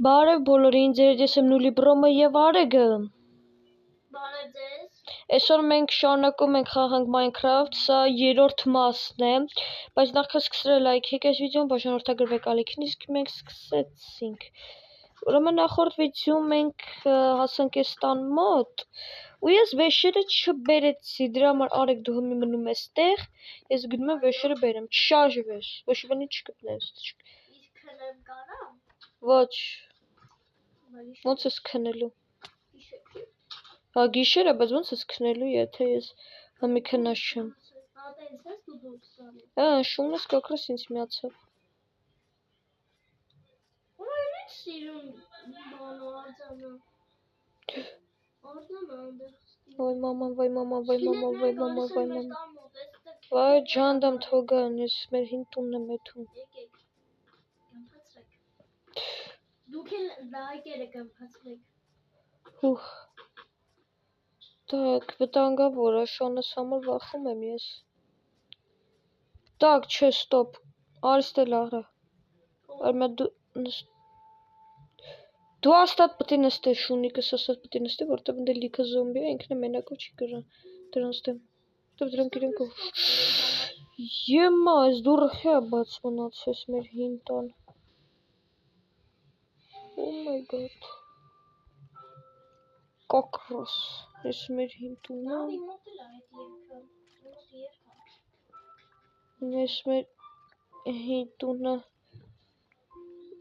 Բարև բոլորին, ձեր ես եմ Նուլի Բրոմը և Արեգը։ Բարև ձեզ։ Այսօր մենք շարունակում ենք խաղանք Minecraft, սա երրորդ մասն է, բայց նախքան սկսել լայքեք այս վիդեոն, բաժանորդագրվեք ալիքին, իսկ մենք սկսեցինք։ Ուրեմն նախորդ վիդեոում մենք հասանք այս տան մոտ, ու ես վեշերը չբերեցի, դրա համար Արեգ դու հիմա մնում ես տեղ, ես գնում եմ վեշերը բերեմ, չշարժվես, ոչ բանի չկպնես։ Իսկ քնեմ կարամ։ Ոչ, ոնց ես քնելու։ Հա գիշերը, բայց ոնց ես քնելու, եթե ես համի քնած չեմ։ Հա, շունս կակրս ինձ միացավ։ Վայ մաման, վայ մաման, վայ մաման, վայ մաման, վայ մաման։ Վայ ջանդամ թողան, ես մեր հին տունն եմ էթում։ Դուք էլ լայքերը կմփացրեք։ Հուհ։ Так, վտանգավոր է, շանս համար վախում եմ ես։ Так, չէ, ստոպ։ Արստե լաղը։ Արմա դու աստատ պետք է նստես, շունիկս աստատ պետք է նստի, որտեղ ընդ լիքը զոմբի է, ինքն է մենակով չի գրան։ Դրանց դեմ։ Դրանք իրենք ով։ Եմա, այս դուրը հա բաց մնացես մեր հին տան։ Oh my god։ Կոկրոս, ես մեր հին տունը։ Ես մեր հին տունը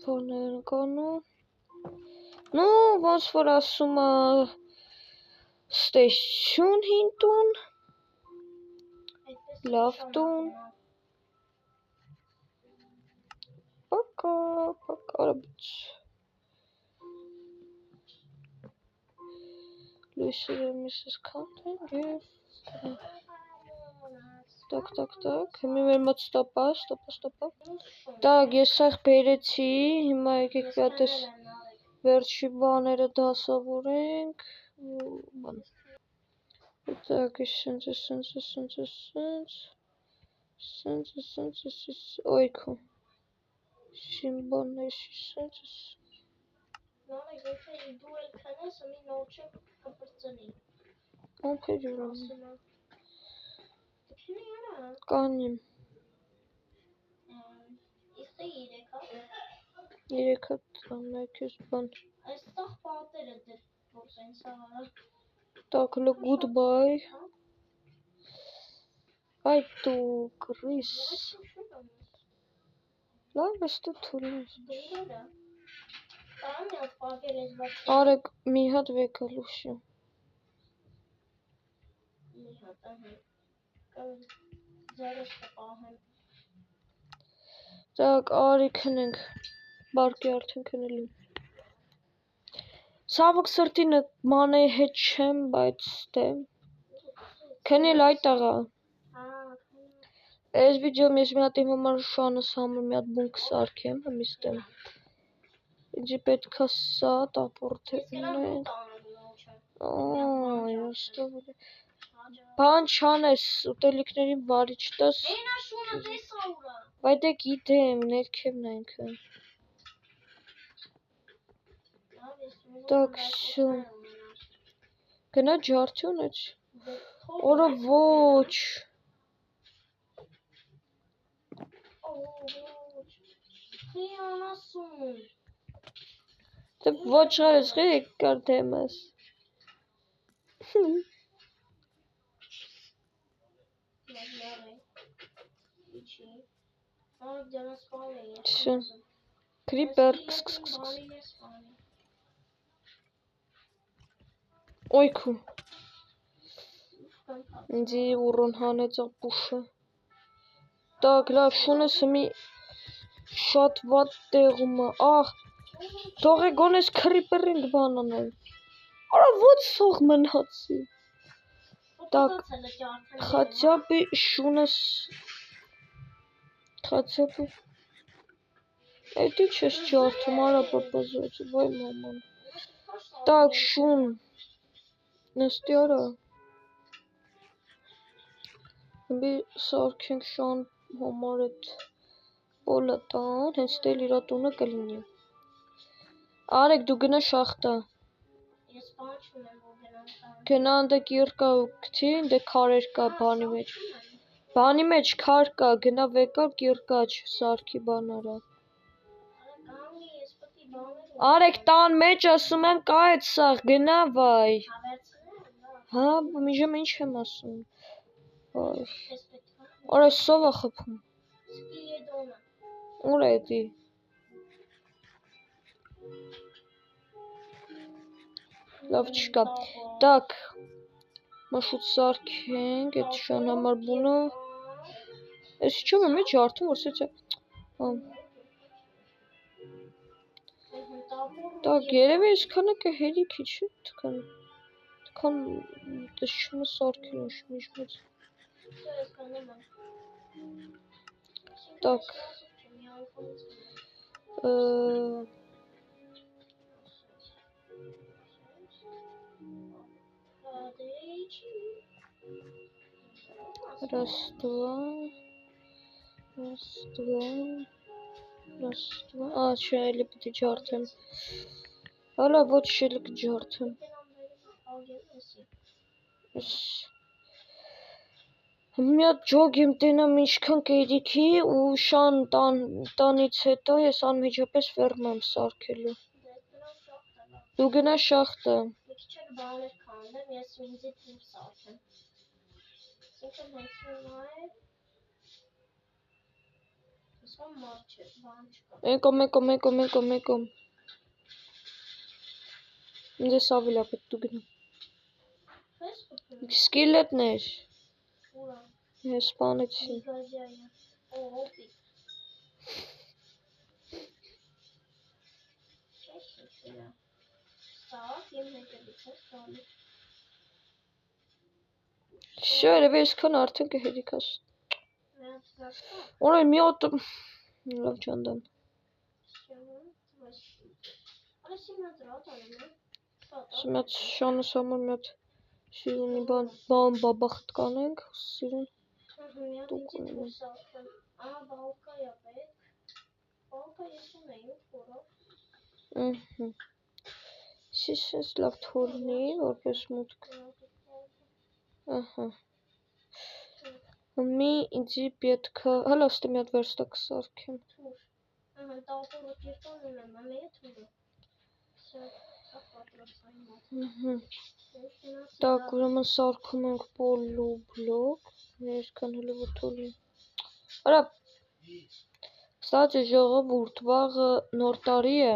որներ կանու։ Ну, ոնց որ ասում է ստեսություն հին տուն։ Լավ տուն։ Пока, пока, ռոբոտ։ Լույսերը Mrs. Content Так, հիմա մեր մոտ ստոպա։ Так, ես սաղ բերեցի, հիմա եկեք պյատես վերջի բաները դասավորենք, բան։ Так, սենց, օյքու, շիմբոններ, սենց։ Նորեկ եթե դու էլ քնես, մի նոր չեք կպրծնի։ Ոնք է ջուրում։ Քնի արա։ Կանիմ։ Իստե 3 Երեքը ամենքյուս բան։ Այստեղ պատերը դեր որ սենց արա։ Так, հլո goodbye։ Այ դու գրիս։ Լավ ես դու թուլես։ Արեգ մի հատ վեկա լուշը։ Так, արի քնենք։ Բարկի արդեն քնելու։ Սավոք սրտինը մանեի հետ չեմ, բայց դե։ Քնել այդ տաղա։ Այս վիդեոմ ես մի հատ իմ համար շանս համար մի հատ բուն կսարքեմ, համիստեմ։ Ինձի պետքա սա տապորթե ունենք։ Բան չանես, ուտելիքներին վարի չտաս։ Վայ դե գիտեմ, ներքևն այնքը։ Так, всё։ Գնա ջարդի ունեց։ Օրը ոչ։ Դե ոչ արես, ղեկ կար դեմս։ Всё. Крипер. Օյքու։ Ինձի ուրոն հանեց ապուշը։ Так, լավ, շունս մի շատ վատ տեղում է։ Ահ, թող է գոնես քրիպերին բան անել։ Արա ո՞ց սող մնացի։ Так, хотя бы շունս хотя бы Էդի չես ջարդում, արա պապազոց, վայ մաման։ Так, շուն։ Նստի արա։ Բի սարքենք շան համար էդ պոլը տան, հենց դել իրա տունը կլինի։ Արեք դու գնա շախտա։ Ես բան չունեմ, որ գնամ տան։ Գնա անդե կիր կա գցի, անդե քարեր կա բանի մեջ։ Բանի մեջ քար կա, գնա վեկա կիր կա սարքի բան արա։ Կանգի, ես պետք է բաներ։ Արեք տան մեջ ասում եմ կա այդ սաղ, գնա վայ։ Հա, միջը ինչ եմ ասում։ Արա սովա խփում։ Ուր է դի։ Լավ չկա։ Так, մաշուտ սարքենք, այդ շան համար բունը։ Ես չեմ եմ էջ արդում, որ սեց է։ Так, երևի ես քանը կհերիքի չի, տքան դες չմը սարքել ինչ մեծ։ Так. Раз, два. Շայլի պիտի ջարդեմ։ Հալա ոչ շելը կջարդեմ։ Մի հատ ջոգ եմ տենամ ինչքան կերիքի ու շան տանից հետո ես անմիջապես ֆերմ եմ սարքելու։ Դու գնա շախտը։ Մեկում։ Ինձ ավիլա պետք դու գնա։ Սկիլետներ։ Ես սպանեցի։ Շո երևի այսքան արդեն կհերիքաս։ Օրը մի հատ լավ ջանդան։ Սմյատ շանս համար մի հատ սիրունի բան բաբախտ կանենք, սիրուն։ Սիսես լավ թորնի, որպես մուտք։ Մի ինձի պետքա, հալա ստե մի հատ վերստակ սարքեմ։ Так, ուրեմն սարքում ենք պոլուբլոկ, երկան հլը վթոլի։ Արա, կստացի ժողովուրդ, վաղը նոր տարի է։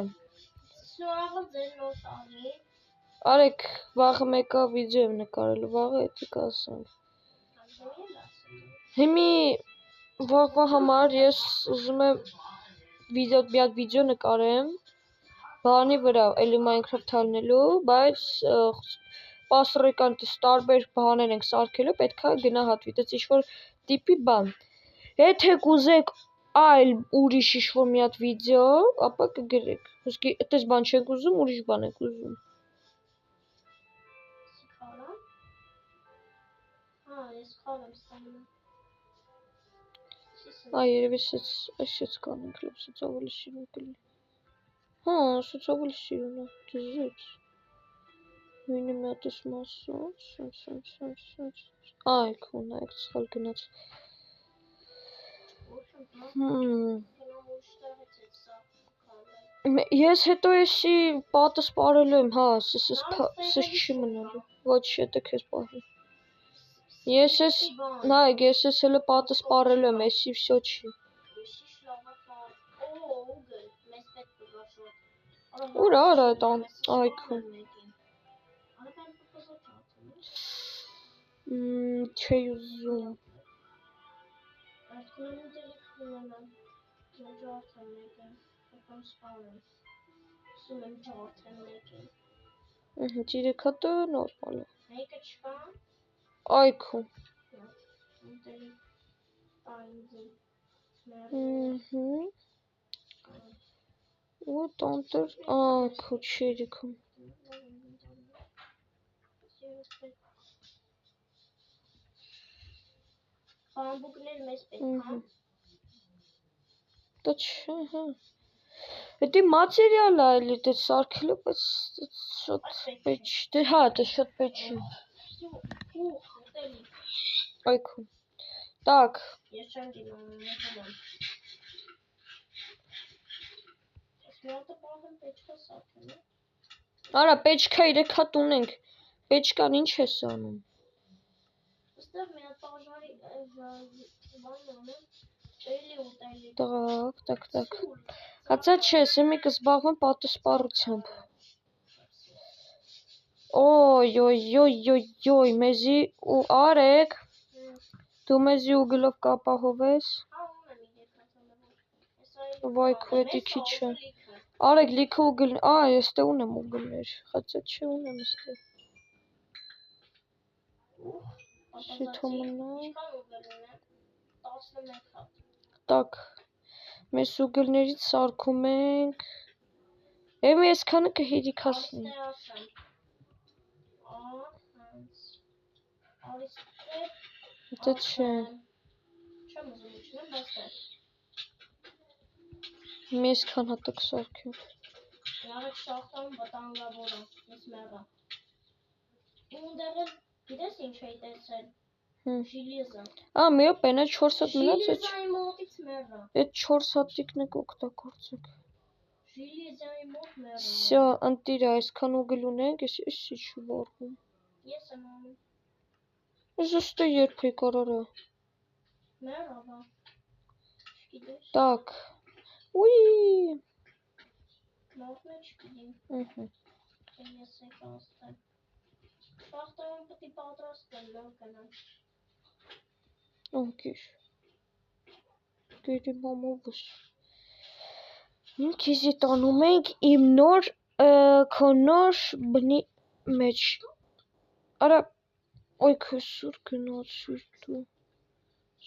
Արեք, վաղը մեկա վիդեո եմ նկարելու, վաղը էտի կասենք։ Հիմի վաղվա համար ես ուզում եմ մի հատ վիդեո նկարեմ, բանի վրա, էլի Minecraft հալնելու, բայց պասրեկան տարբեր բաներ ենք սարքելու, պետքա գնահատվի, դες ինչ-որ տիպի բան։ Եթե կուզեք այլ ուրիշ ինչ-որ մի հատ վիդեո, ապա կգրեք։ Ոսկի այդպես բան չենք ուզում, ուրիշ բան ենք ուզում։ Երևի սեց կանենք, լավ սեց ավելի սիրուն կլի։ Հա, սեց ավելի սիրուն է, դզեց։ Մինի մի հատ ես մասոց, այ քունայք ծխալ գնաց։ Ես հետո եսի պատը սպարելու եմ, հա, սես չի մնալու, ոչ հետը կեզ պահի։ Ես ես հելը պատը սպարելու եմ, եսի վսյո չի։ Ուր արա այդ այքում։ Չի ուզում։ Ջիրեք հատը նորմալ է։ Այքում։ Ու տանտր, այքու չերիքում։ Բամբուկներ մեզ պետք, հա։ Դա չէ, հա։ Պետք է մատերիալ այլի դե սարքելու, բայց շատ պետք չի։ Դե հա, դա շատ պետք չի։ Այքո։ Так. Ես չեմ դինում մեկում։ Սմարտը բաղում պետք է սարքել։ Արա, պետք է 3 հատ ունենք։ Պետքան ինչ ես անում։ Այստեղ մի հատ բաժարի բան ունեմ։ Էլի ուտելի։ Так. Հացա չէ, սեմի կզբաղվեմ պատասպառությամբ։ Օй, մեզի ու Արեկ։ Դու մեզի ուգլով կապահովես։ Վայ, քվետի քիչ է։ Արեկ լիքը ուգլ։ Ես տե ունեմ ուգլներ։ Հացա չէ ունեմ ստե։ Շիթոմնա։ Так. Մեզ ուգլներից սարքում ենք։ Եմ ես քանը կհերիքացնի։ Դա չէ։ Չեմ ուզում իջնեմ, բայց դա։ Մեզ քան հատակ սարքեմ։ Yarek şahtan vətənqabora, esməra. Ունդեղը գիտես ինչ էի տեսել։ Ժիլիզա։ Մի օպենա 4 հատ մնաց է։ Ժիլիզայի մոտից մեռա։ Այդ 4 հատիկն եք օգտագործեք։ Ժիլիզայի մոտ մեռա։ Всё, ընտիր այսքան ուգլ ունենք, ես չի վառվում։ Ես եմ անում։ Զուստը երբեք արարա։ Մեռա, բա։ Չգիտես։ Так. Ուի։ Մորթն չգիտեմ։ Ես եք աստեմ։ Շախտարան պետք է պատրաստեմ, նոր գնամ։ Անկիր։ Գերի մամովս։ Քիզի տանում ենք իմ նոր քո նոր բնի մեջ։ Արա, ոյ քո սուր գնացիր դու։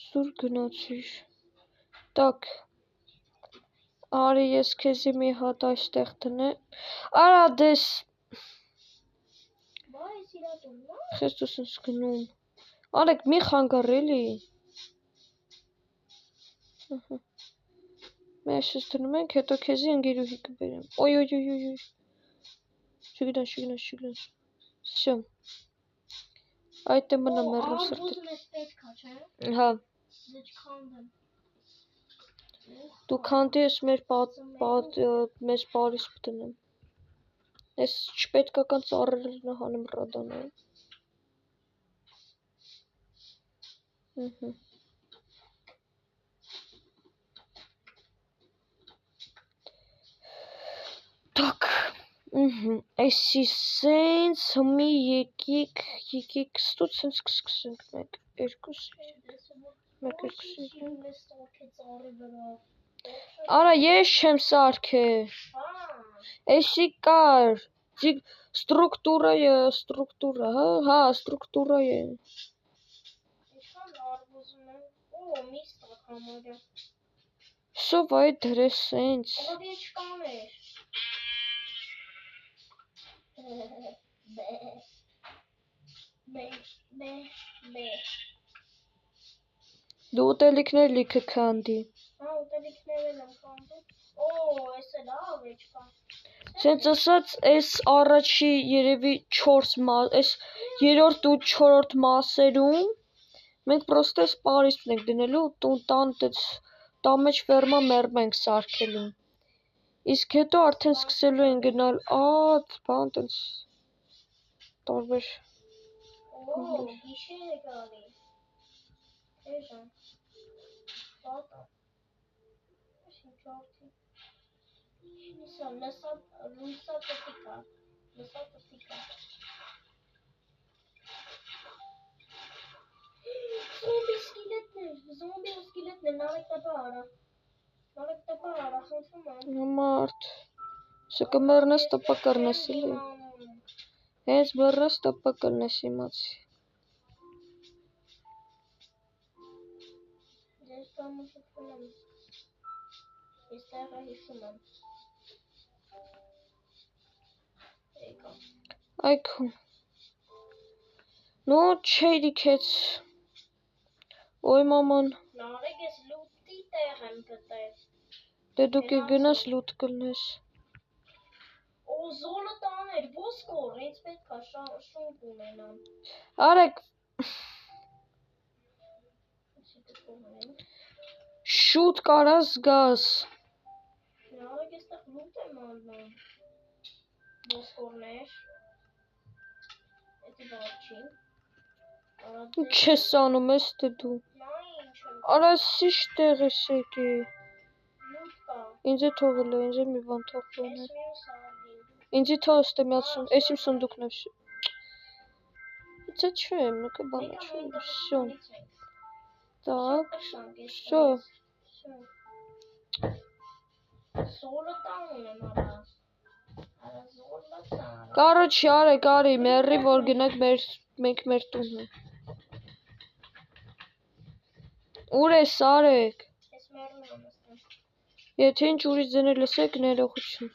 Սուր գնացիր։ Так. Արի ես քեզի մի հատ այստեղ տնեմ։ Արա դես։ Բա ես իրատում, նա։ Խեստուս ինձ գնում։ Արեք մի խանգար էլի։ Mēs es տրնում ենք, հետո քեզի ընկերուհի կբերեմ։ Օյ։ Չգնաս։ Всё։ Այդ է մնա մեռում սրտի։ Ուզում ես պետք է, չէ։ Հա։ Դե չքանդեմ։ Դու քանդի ես մեզ բարիս պտնեմ։ Ես չպետքական ծառերն հանեմ ռադանալ։ Так. Էսի սենց մի եկիկ ստուց սենց կսկսենք 1 2 Արա ես չեմ սարքել։ Էսի կար։ Ստրուկտուրա, հա, ստրուկտուրա է։ Ինչքան արբուզում եմ։ Միստակ համարյա։ Всё, վայ դրես սենց։ Ողի չկաներ։ Բե։ Դու ուտելիքներ լիքը քանդի։ Հա, ուտելիքներ եմ քանդում։ Էս է լավ է չկա։ Սենց ասած, այս առաջի երևի 4 մաս, այս 3-րդ ու 4-րդ մասերում մենք պրոստը այս պարիսպն ենք դնելու, տան մեջ ֆերմա մերմ ենք սարքելու։ Իսկ հետո արդեն սկսելու են գնալ բան տենց տարբեր։ Գիշեր է գալի։ Էժան։ Բատա։ Ինչ արդի։ Լուսա տտիկա։ Զոմբի սկիլետներ, նարեկ տպա արա, խնդրում եմ։ Մարդ, սա կմեռնես տպա կրնես էլի։ Հենց մեռնես տպա կրնես իմացի։ Ես տամը շփում եմ։ Ես տեղը հիշում եմ։ Եկա։ Այքո։ Նո չերիքեց։ Ոյ մաման։ Նարեկ ես լուտի տեղ եմ գտել։ Դե դու կգնաս լուտ կլնես։ Օ զոլը տաներ, ոսկոր, ինձ պետք է շունկ ունենամ։ Արեք շուտ կարաս գաս։ Նարեկ էստեղ լուտ եմ անում։ Ոսկորներ։ Էդի բարջին։ Ինչ ես անում ես դե դու։ Նա ինչ եմ։ Արա սիշ տեղ ես եկի։ Լուտ կա։ Ինձ է թողել է, ինձ է մի բան թողել է։ Ես մյուս ալին։ Ինձի թողստը միացում, ես իմ սնդուկն եմ։ Це че, ну-ка бана, все. Так, все. Короче, արեք, արի, մերի, որ գնանք մենք մեր տունը։ Ուր ես արեք։ Ես մերում եմ ասեմ։ Եթե ինչ ուրիշ ձեներ լսեք, ներողություն։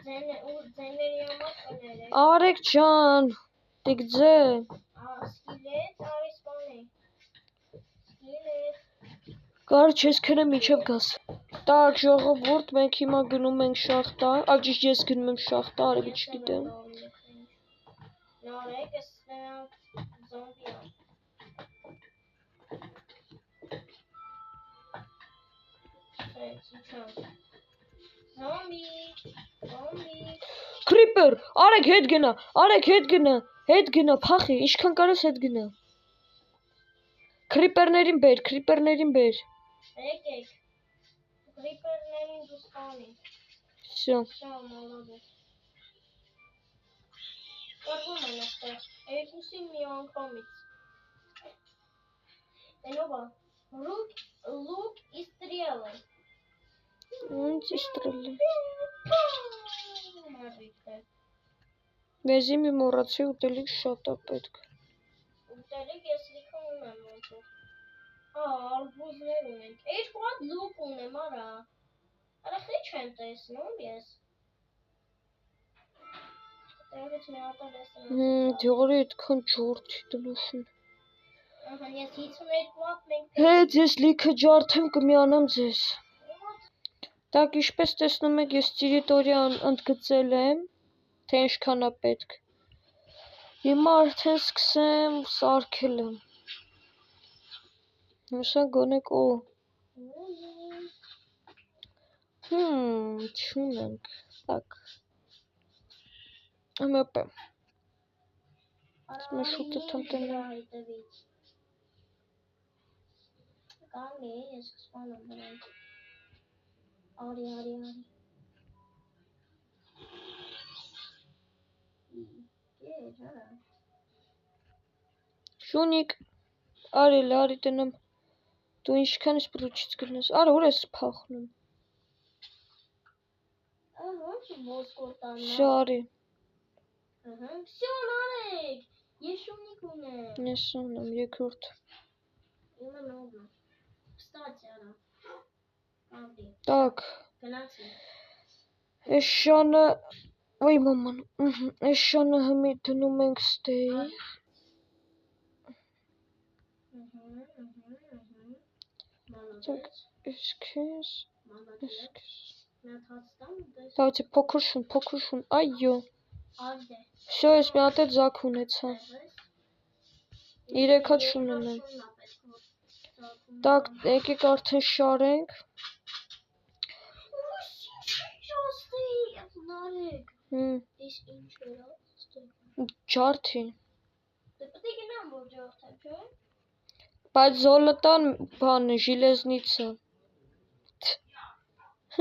Ձեների համար կներեք։ Արեք ջան, դիք ձե։ Սկիլետ, արի սպանի։ Սկիլետ։ Կարոջ ես քնեմ միջև գաս։ Так, ժողովուրդ, մենք հիմա գնում ենք շախտա, աջիշտ ես գնում եմ շախտա, արևի չգիտեմ։ Նարեկ, ես նրանք զոմբի եմ։ Զոմբի, զոմբի։ Creeper, արեք հետ գնա, հետ գնա, փախի, ինչքան կարաս հետ գնա։ Creeper-ներին բեր։ Եկեք, Creeper-ներին դու սպանի։ Всё։ Մալադես։ Կարվում են աստեղ, երկուսին մի անգամից։ Տենովա, լուկ ի ստրիելը։ Ինչ իստրելի։ Մարրիք է։ Մեզի մի մոռացի ուտելիք շատ է պետք։ Ուտելիք ես լիքը ունեմ ոնցով։ Արբուզներ ունենք։ Երկու հատ լուկ ունեմ, արա։ Արա խիչ եմ տեսնում ես։ Տեղից մի հատալ ես Դյորի այդքան ջորդ տնոշուն։ Ահա, ես 52 հատ մենք Հետ ես լիքը ջարդեմ կմիանամ ձեզ։ Так, ինչպես տեսնում եք, ես տերիտորիա ընդգծել եմ, թե ինչքան է պետք։ Հիմա արդեն սկսեմ սարքել եմ։ Հուսա գոնեք օ։ Չունենք։ Так։ Ամեպե։ Jsme šuty tam ten. Կանի, ես կսպանում նրանք։ Արի։ Շունիկ, արի տնեմ։ Դու ինչքան ես բրուչից գնաս։ Արա, ուր ես փախնում։ Ոնց ոսկոր տանա։ Всё, արի։ Всё, նարեկ։ Ես շունիկ ունեմ։ Ես ունեմ երկրորդ։ Իմը նորմալ։ Кстати, արա։ Ավդի։ Так։ Գնացի։ Էս շանը, ոյ մաման, էս շանը հիմի դնում ենք ստեյ։ Так, էսքես։ Давайте փոքր շուն, այո։ Всё, ես մի հատ էլ զակ ունեցա։ 3 հատ շուն ունեմ։ Так, եկեք արդեն շարենք։ Ես ինչ վերա։ Ջարդի։ Դե պետք է գնամ որ ջարդեմ, չէ՞։ Բայց զոլոտան բանը, ժիլեզնիցը։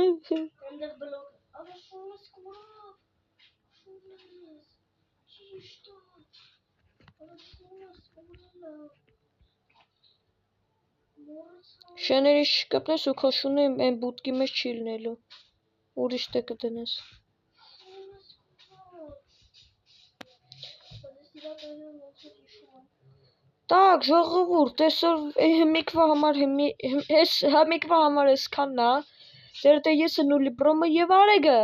Այնտեղ բլոկ։ Ահա ֆորս կուրա։ Ճիշտ է։ Շեների շկպնես ու քո շունը այն բուտկի մեջ չի լինելու։ Ուրիշ տեղ կդնես։ Так, ժողովուրդ, այսօր հիմիկվա համար էսքանն է։ Ձեր դե եսը նուլի բրոմը եւ արեգը։